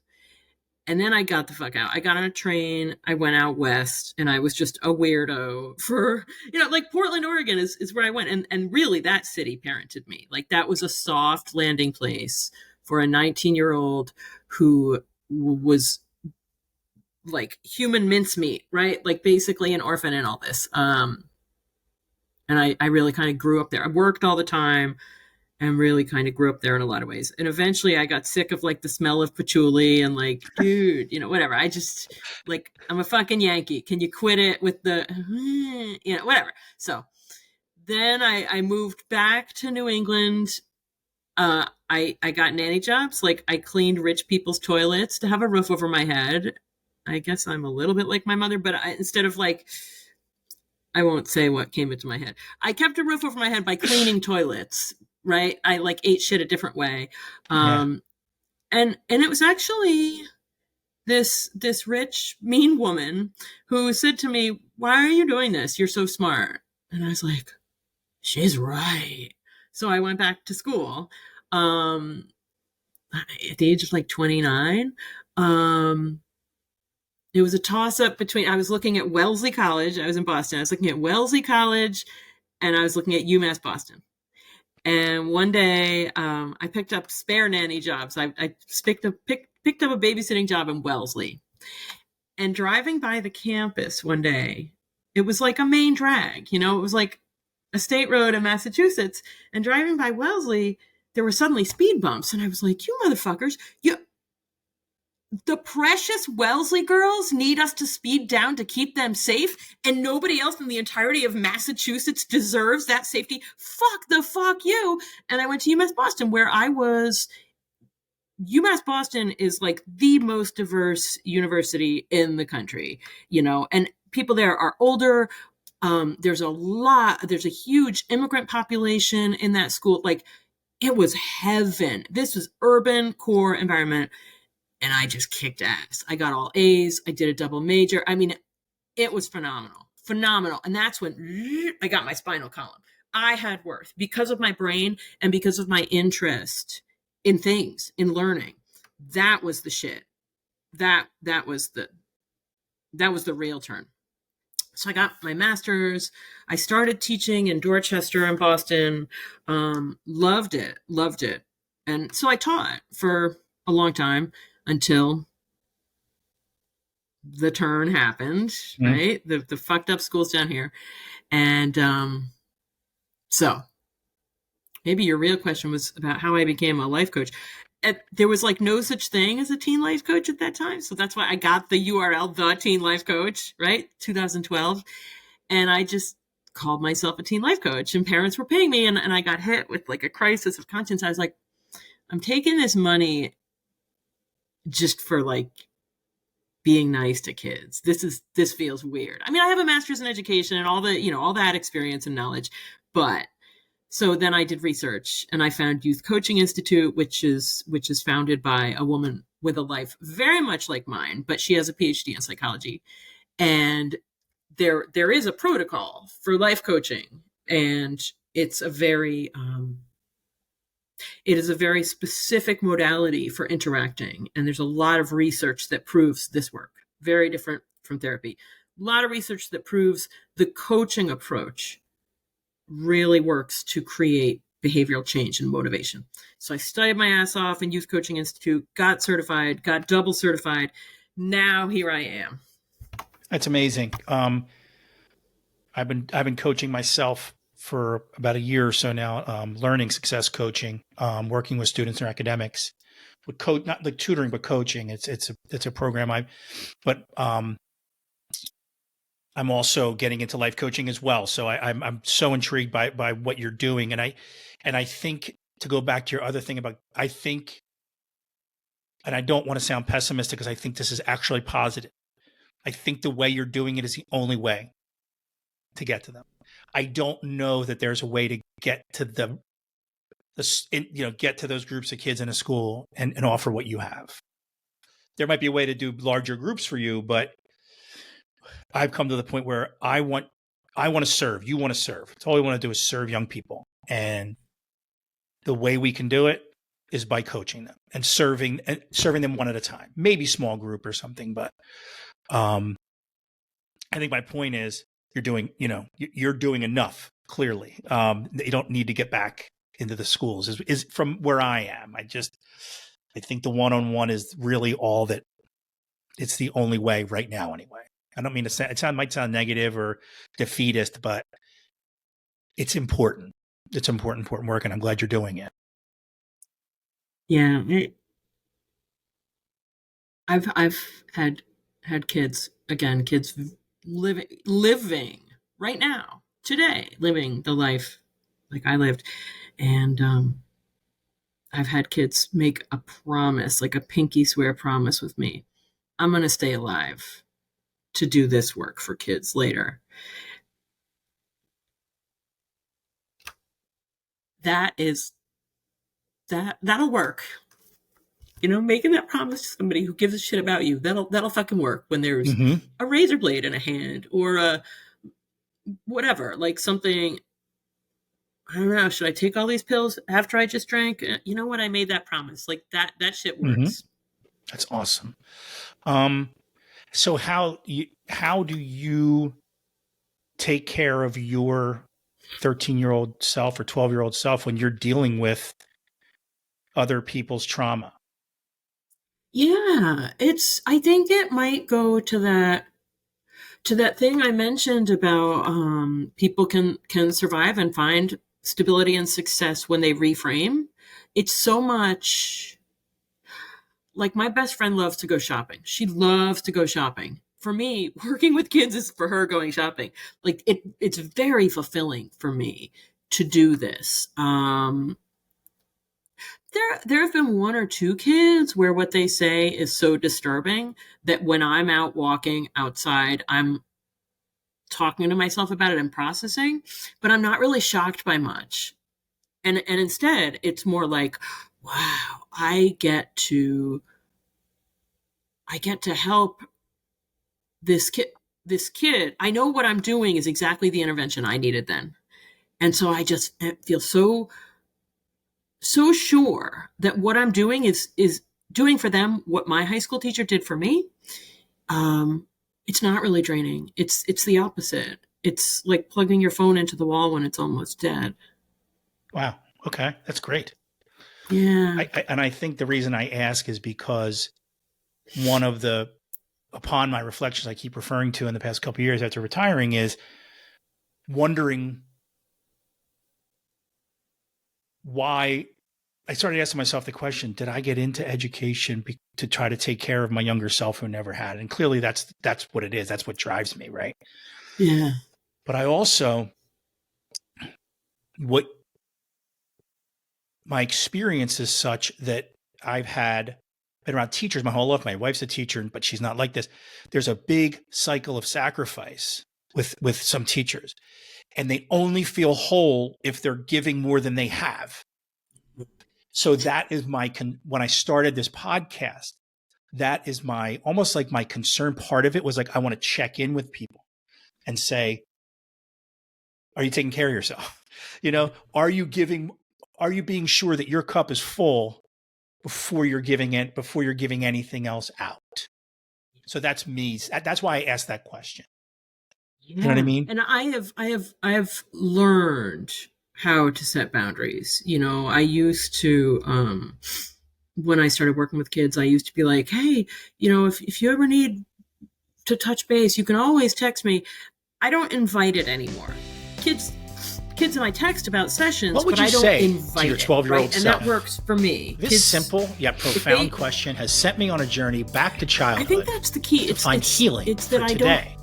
And then I got the fuck out. I got on a train. I went out west, and I was just a weirdo for, like Portland, Oregon is where I went. And really, that city parented me. Like, that was a soft landing place for a 19-year-old who was like human mincemeat, right? Like, basically an orphan and all this. And I really kind of grew up there. I worked all the time and really kind of grew up there in a lot of ways. And eventually I got sick of like the smell of patchouli and like, dude, whatever. I just like, I'm a fucking Yankee. Can you quit it with the, whatever. So then I moved back to New England. I got nanny jobs. Like, I cleaned rich people's toilets to have a roof over my head. I guess I'm a little bit like my mother, but instead of like, I won't say what came into my head. I kept a roof over my head by cleaning toilets, right? I like ate shit a different way. Yeah. And it was actually this rich, mean woman who said to me, "Why are you doing this? You're so smart." And I was like, she's right. So I went back to school at the age of like 29. It was a toss-up between, I was looking at Wellesley College. I was in Boston. I was looking at Wellesley College, and I was looking at UMass Boston. And one day, I picked up spare nanny jobs. I picked up a babysitting job in Wellesley. And driving by the campus one day, it was like a main drag. It was like a state road in Massachusetts. And driving by Wellesley, there were suddenly speed bumps. And I was like, you motherfuckers, the precious Wellesley girls need us to speed down to keep them safe, and nobody else in the entirety of Massachusetts deserves that safety. Fuck you. And I went to UMass Boston, where UMass Boston is like the most diverse university in the country, and people there are older. There's a huge immigrant population in that school. Like, it was heaven. This was urban core environment. And I just kicked ass. I got all A's. I did a double major. I mean, it was phenomenal. And that's when I got my spinal column. I had worth because of my brain and because of my interest in things, in learning. That was the shit. That was the real turn. So I got my master's. I started teaching in Dorchester and Boston. Loved it. And so I taught for a long time, until the turn happened, right? The fucked up schools down here. And so maybe your real question was about how I became a life coach. There was like no such thing as a teen life coach at that time. So that's why I got the URL, The Teen Life Coach, right? 2012. And I just called myself a teen life coach, and parents were paying me. And I got hit with like a crisis of conscience. I was like, I'm taking this money just for like being nice to kids. This feels weird. I mean, I have a master's in education and all that experience and knowledge, but so then I did research, and I found Youth Coaching Institute, which is founded by a woman with a life very much like mine, but she has a PhD in psychology. And there is a protocol for life coaching, and it's a very it is a very specific modality for interacting. And there's a lot of research that proves this work. Very different from therapy. A lot of research that proves the coaching approach really works to create behavioral change and motivation. So I studied my ass off in Youth Coaching Institute, got certified, got double certified. Now here I am. That's amazing. I've been coaching myself for about a year or so now, learning success coaching, working with students in academics, with not like tutoring, but coaching. It's a program I'm also getting into life coaching as well. So I'm so intrigued by what you're doing. And I think, to go back to your other thing about, I think, and I don't want to sound pessimistic because I think this is actually positive. I think the way you're doing it is the only way to get to them. I don't know that there's a way to get to get to those groups of kids in a school and offer what you have. there might be a way to do larger groups for you, but I've come to the point where I want to serve. You want to serve. It's all we want to do is serve young people. And the way we can do it is by coaching them and serving them one at a time, maybe small group or something. But I think my point is you're doing enough, clearly. You don't need to get back into the schools is from where I am. I think the one-on-one is really all that, it's the only way right now anyway. I don't mean to say, it might sound negative or defeatist, but it's important. It's important work, and I'm glad you're doing it. Yeah. I've had kids living right now, today, living the life like I lived. And I've had kids make a promise, like a pinky swear promise with me. I'm going to stay alive to do this work for kids later. That'll work. Making that promise to somebody who gives a shit about you, that'll fucking work when there's a razor blade in a hand or a whatever, like something. I don't know. Should I take all these pills after I just drank? You know what? I made that promise. Like that shit works. That's awesome. So how do you take care of your 13-year-old self or 12-year-old self when you're dealing with other people's trauma? Yeah, I think it might go to that thing I mentioned about people can survive and find stability and success when they reframe. It's so much like my best friend loves to go shopping. She loves to go shopping. For me, working with kids is for her going shopping. Like it's very fulfilling for me to do this. There have been one or two kids where what they say is so disturbing that when I'm out walking outside, I'm talking to myself about it and processing, but I'm not really shocked by much. And instead, it's more like, wow, I get to help this kid. I know what I'm doing is exactly the intervention I needed then. And so I just feel so sure that what I'm doing is doing for them what my high school teacher did for me. It's not really draining. It's the opposite. It's like plugging your phone into the wall when it's almost dead. Wow. Okay. That's great. Yeah. I think the reason I ask is because upon my reflections I keep referring to in the past couple of years after retiring is wondering why I started asking myself the question, did I get into education to try to take care of my younger self who never had? And clearly that's what it is. That's what drives me. Right. Yeah. But I also, my experience is such that I've been around teachers my whole life. My wife's a teacher, but she's not like this. There's a big cycle of sacrifice with some teachers, and they only feel whole if they're giving more than they have. So that is when I started this podcast, that is almost like my concern. Part of it was like, I want to check in with people and say, are you taking care of yourself? Are you being sure that your cup is full before you're giving anything else out? So that's me. That's why I asked that question. Yeah. You know what I mean? And I have learned how to set boundaries. I used to, when I started working with kids, I used to be like, hey, if you ever need to touch base, you can always text me. I don't invite it anymore. Kids and I text about sessions, but I don't invite to your 12-year-old self? And that works for me. This simple yet profound question has sent me on a journey back to childhood. I think that's the key. To find healing it's that for today.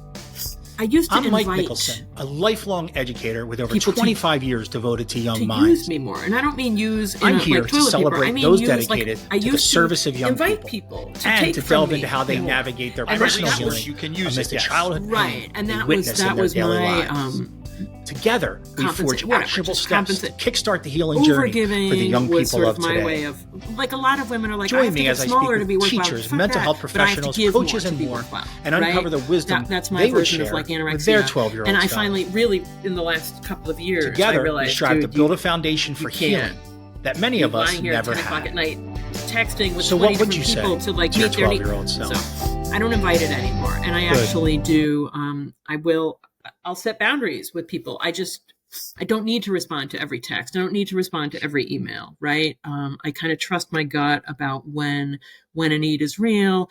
I used to I'm invite Mike Mickelson, a lifelong educator with over 25 years devoted to young minds. Use me more, and I don't mean use. I'm here to celebrate those dedicated to the service of young people and to delve into how they navigate their personal healing you can use amidst the childhood right, and that was my Together, we forge actionable steps to kickstart the healing journey for the young was people sort of of my today. way of, like, a lot of women are like, I Join have to me get as I speak smaller to be with worthwhile. teachers, Fuck mental that. health But I have to professionals, give coaches, more to and be more, worthwhile, and uncover the wisdom that's my they would version of share like anorexia with their 12-year-old And I self. finally, really, in the last couple of years, Together, I realized, we strive to dude, build a foundation for healing that many of us lying here never at 10 o'clock had. at night, texting with So 20 what would you different people say to like to your meet their needs. 12-year-old self? So I don't invite it anymore, and I Good. actually do. I'll set boundaries with people. I don't need to respond to every text. I don't need to respond to every email, right? I kind of trust my gut about when a need is real,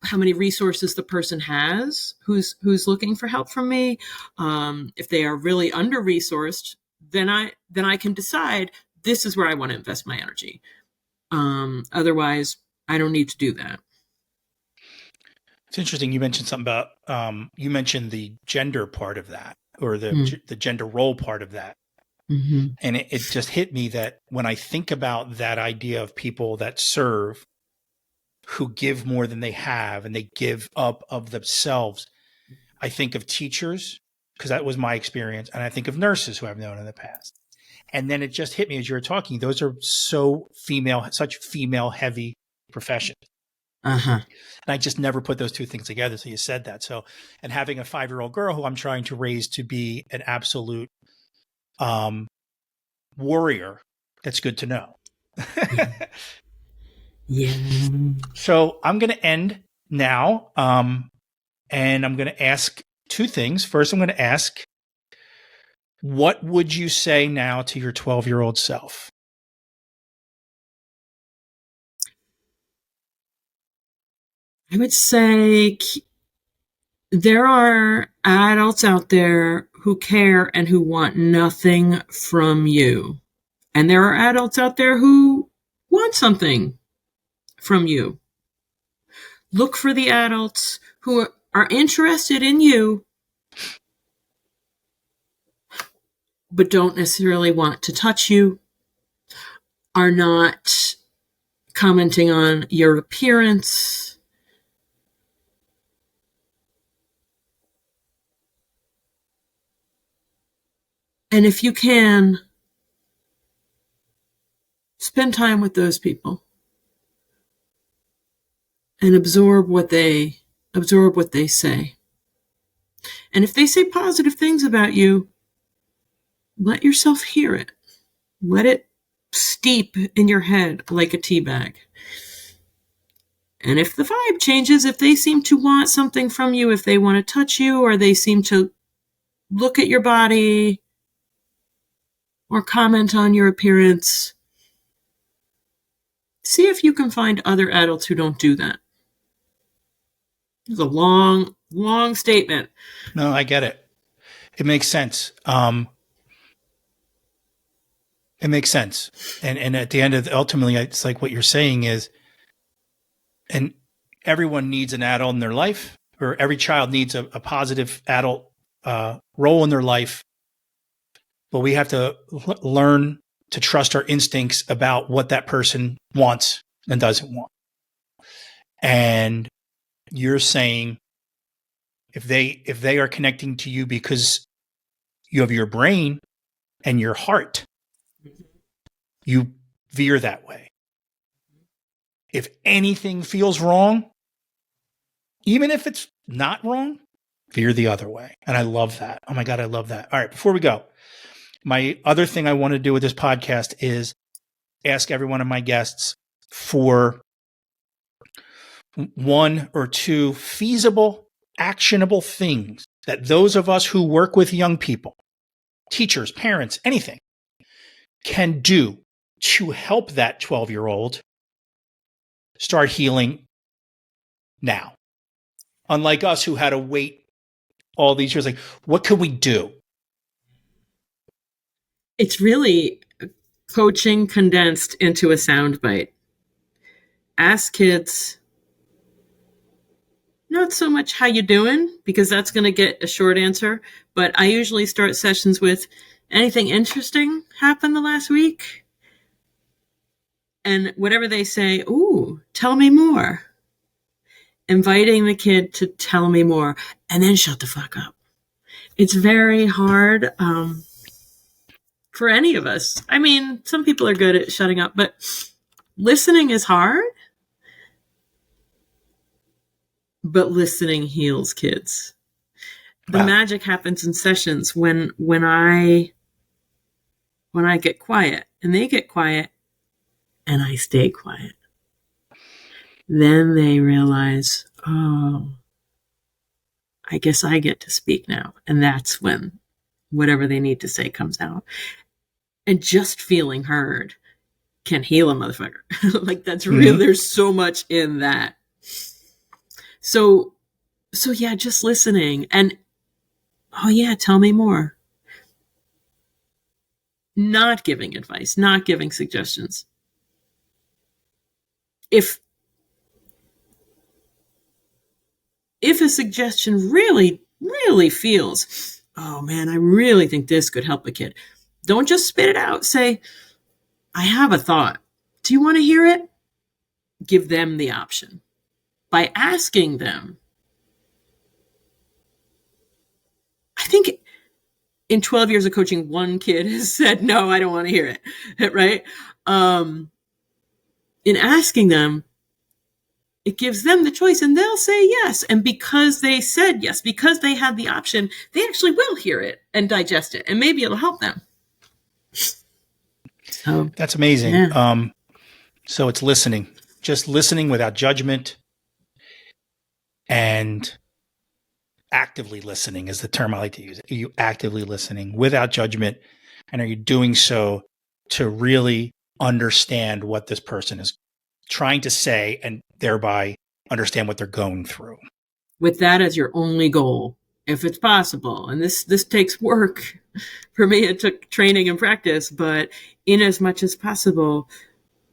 how many resources the person has who's looking for help from me. If they are really under-resourced, then I can decide this is where I want to invest my energy. Otherwise, I don't need to do that. It's interesting. You mentioned something about, you mentioned the gender part of that, or the gender role part of that. Mm-hmm. And it just hit me that when I think about that idea of people that serve, who give more than they have and they give up of themselves, I think of teachers, because that was my experience. And I think of nurses who I've known in the past. And then it just hit me as you were talking, those are such female heavy professions. Uh-huh. And I just never put those two things together. So you said that. So, and having a 5-year-old girl who I'm trying to raise to be an absolute warrior, that's good to know. Yeah. So I'm going to end now. And I'm going to ask two things. First, I'm going to ask, what would you say now to your 12-year-old self? I would say there are adults out there who care and who want nothing from you. And there are adults out there who want something from you. Look for the adults who are interested in you, but don't necessarily want to touch you, are not commenting on your appearance. And if you can, spend time with those people and absorb what they say. And if they say positive things about you, let yourself hear it. Let it steep in your head like a tea bag. And if the vibe changes, if they seem to want something from you, if they want to touch you, or they seem to look at your body or comment on your appearance, see if you can find other adults who don't do that. It's a long, long statement. No, I get it. It makes sense. It makes sense. And at the end of ultimately, it's like what you're saying is, and everyone needs an adult in their life, or every child needs a positive adult role in their life. But we have to learn to trust our instincts about what that person wants and doesn't want. And you're saying if they are connecting to you because you have your brain and your heart, you veer that way. If anything feels wrong, even if it's not wrong, veer the other way. And I love that. Oh my God, I love that. All right, before we go, my other thing I want to do with this podcast is ask every one of my guests for one or two feasible, actionable things that those of us who work with young people, teachers, parents, anything, can do to help that 12-year-old start healing now. Unlike us who had to wait all these years, like, what could we do? It's really coaching condensed into a soundbite. Ask kids not so much how you doing, because that's going to get a short answer, but I usually start sessions with, anything interesting happened the last week? And whatever they say, ooh, tell me more. Inviting the kid to tell me more, and then shut the fuck up. It's very hard for any of us. I mean, some people are good at shutting up, but listening is hard. But listening heals kids. The magic happens in sessions when I get quiet and they get quiet and I stay quiet. Then they realize, oh, I guess I get to speak now. And that's when whatever they need to say comes out. And just feeling heard can heal a motherfucker. Like, that's real. There's so much in that. So yeah, just listening and, oh yeah, tell me more. Not giving advice, not giving suggestions. If a suggestion really, really feels, oh man, I really think this could help a kid, don't just spit it out. Say, I have a thought. Do you want to hear it? Give them the option. By asking them, I think in 12 years of coaching, one kid has said, no, I don't want to hear it, right? In asking them, it gives them the choice and they'll say yes. And because they said yes, because they had the option, they actually will hear it and digest it. And maybe it'll help them. So that's amazing. Yeah. So it's listening, just listening without judgment, and actively listening is the term I like to use. Are you actively listening without judgment? And are you doing so to really understand what this person is trying to say and thereby understand what they're going through? With that as your only goal, if it's possible. And this takes work. For me, it took training and practice, but in as much as possible,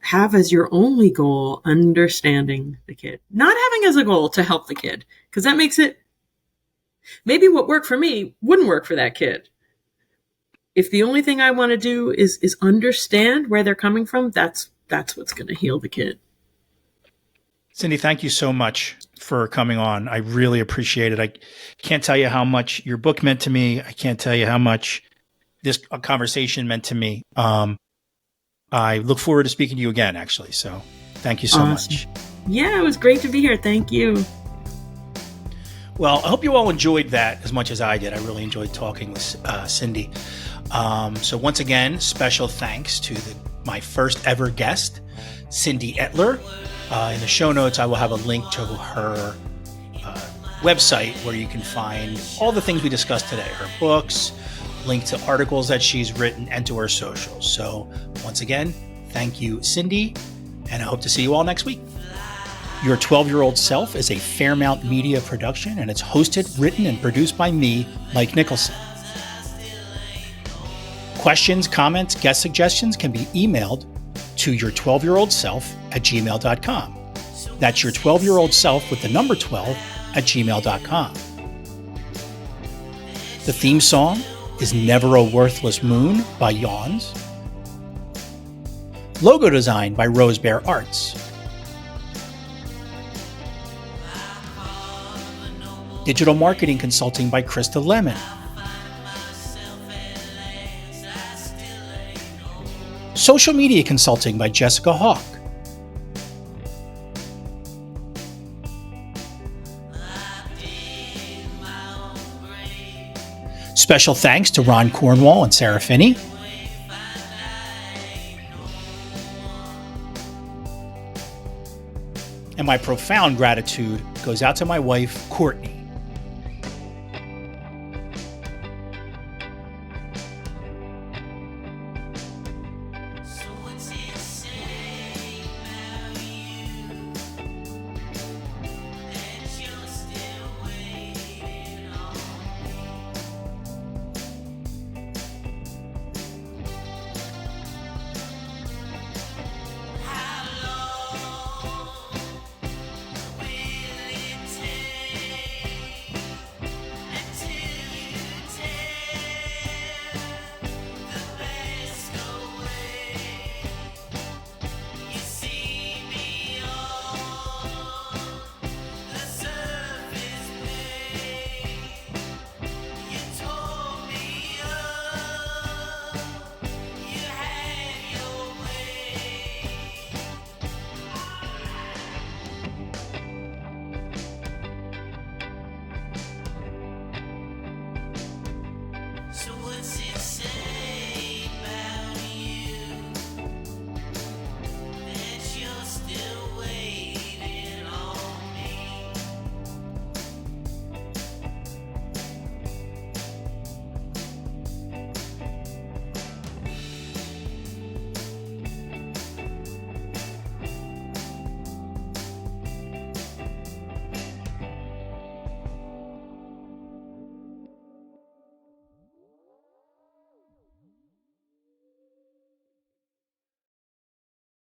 have as your only goal understanding the kid. Not having as a goal to help the kid, because that makes it, maybe what worked for me wouldn't work for that kid. If the only thing I want to do is understand where they're coming from, that's what's going to heal the kid. Cyndy, thank you so much for coming on. I really appreciate it. I can't tell you how much your book meant to me. I can't tell you how much this conversation meant to me. I look forward to speaking to you again, actually. So thank you so much. Yeah, it was great to be here. Thank you. Well, I hope you all enjoyed that as much as I did. I really enjoyed talking with Cyndy. So once again, special thanks to my first ever guest, Cyndy Etler. In the show notes, I will have a link to her website where you can find all the things we discussed today, her books, link to articles that she's written, and to her socials. So once again, thank you, Cyndy, and I hope to see you all next week. Your 12-Year-Old Self is a Fairmount Media production, and it's hosted, written, and produced by me, Mike Nicholson. Questions, comments, guest suggestions can be emailed to your12yearoldself@gmail.com. That's your 12-year-old self with the number 12 @gmail.com. The theme song is Never a Worthless Moon by Yawns. Logo design by Rose Bear Arts. Digital marketing consulting by Krista Lemon. Social media consulting by Jessica Hawk. Special thanks to Ron Cornwall and Sarah Finney. And my profound gratitude goes out to my wife, Courtney.